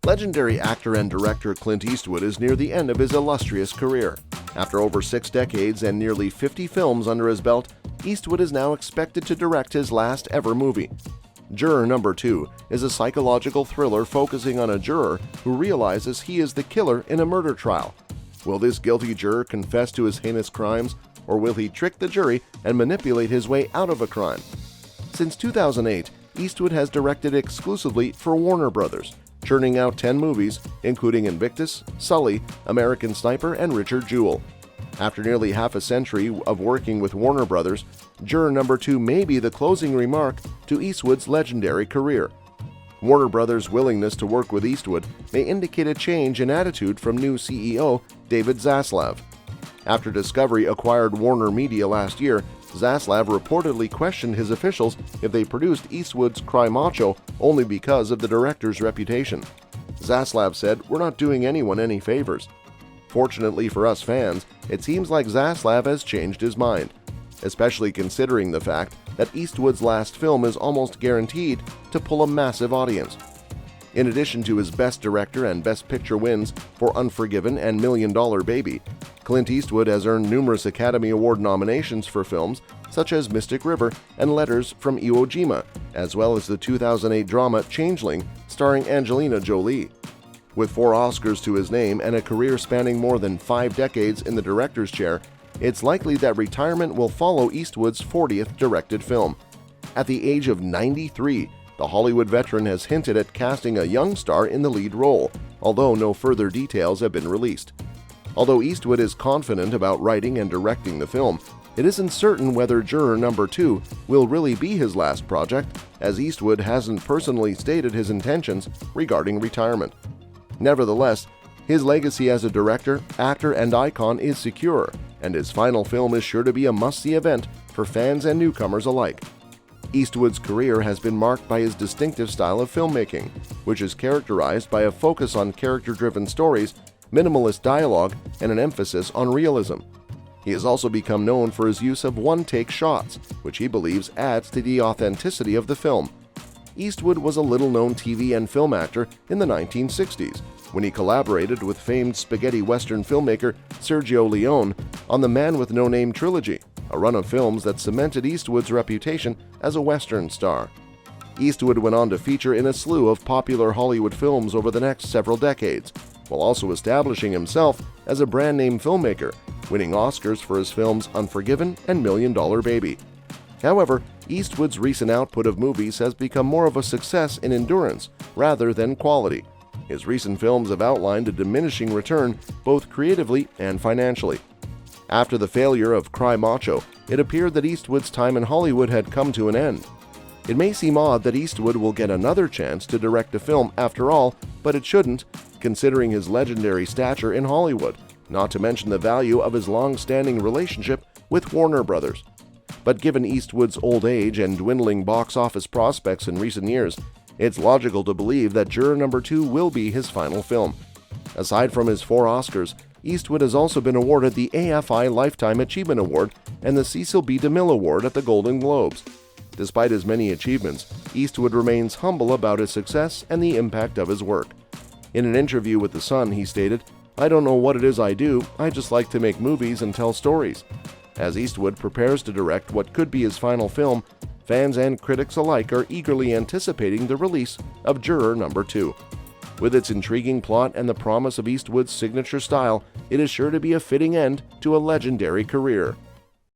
Legendary actor and director Clint Eastwood is near the end of his illustrious career. After over 6 decades and nearly 50 films under his belt, Eastwood is now expected to direct his last ever movie. Juror Number 2 is a psychological thriller focusing on a juror who realizes he is the killer in a murder trial. Will this guilty juror confess to his heinous crimes, or will he trick the jury and manipulate his way out of a crime? Since 2008, Eastwood has directed exclusively for Warner Brothers, churning out 10 movies, including Invictus, Sully, American Sniper, and Richard Jewell. After nearly half a century of working with Warner Brothers, Juror Number 2 may be the closing remark to Eastwood's legendary career. Warner Brothers' willingness to work with Eastwood may indicate a change in attitude from new CEO David Zaslav. After Discovery acquired Warner Media last year, Zaslav reportedly questioned his officials if they produced Eastwood's Cry Macho only because of the director's reputation. Zaslav said, "We're not doing anyone any favors." Fortunately for us fans, it seems like Zaslav has changed his mind, especially considering the fact that Eastwood's last film is almost guaranteed to pull a massive audience. In addition to his Best Director and Best Picture wins for Unforgiven and $1 Million Baby, Clint Eastwood has earned numerous Academy Award nominations for films such as Mystic River and Letters from Iwo Jima, as well as the 2008 drama Changeling starring Angelina Jolie. With 4 Oscars to his name and a career spanning more than 5 decades in the director's chair, it's likely that retirement will follow Eastwood's 40th directed film. At the age of 93, the Hollywood veteran has hinted at casting a young star in the lead role, although no further details have been released. Although Eastwood is confident about writing and directing the film, it isn't certain whether Juror Number 2 will really be his last project, as Eastwood hasn't personally stated his intentions regarding retirement. Nevertheless, his legacy as a director, actor, and icon is secure, and his final film is sure to be a must-see event for fans and newcomers alike. Eastwood's career has been marked by his distinctive style of filmmaking, which is characterized by a focus on character-driven stories, minimalist dialogue, and an emphasis on realism. He has also become known for his use of one-take shots, which he believes adds to the authenticity of the film. Eastwood was a little-known TV and film actor in the 1960s, when he collaborated with famed spaghetti western filmmaker Sergio Leone on the Man with No Name trilogy, a run of films that cemented Eastwood's reputation as a western star. Eastwood went on to feature in a slew of popular Hollywood films over the next several decades, while also establishing himself as a brand-name filmmaker, winning Oscars for his films Unforgiven and $1 Million Baby. However, Eastwood's recent output of movies has become more of a success in endurance rather than quality. His recent films have outlined a diminishing return both creatively and financially. After the failure of Cry Macho, it appeared that Eastwood's time in Hollywood had come to an end. It may seem odd that Eastwood will get another chance to direct a film after all, but it shouldn't, considering his legendary stature in Hollywood, not to mention the value of his long-standing relationship with Warner Brothers. But given Eastwood's old age and dwindling box office prospects in recent years, it's logical to believe that Juror Number 2 will be his final film. Aside from his 4 Oscars, Eastwood has also been awarded the AFI Lifetime Achievement Award and the Cecil B. DeMille Award at the Golden Globes. Despite his many achievements, Eastwood remains humble about his success and the impact of his work. In an interview with The Sun, he stated, "I don't know what it is I do, I just like to make movies and tell stories." As Eastwood prepares to direct what could be his final film, fans and critics alike are eagerly anticipating the release of Juror Number 2. With its intriguing plot and the promise of Eastwood's signature style, it is sure to be a fitting end to a legendary career.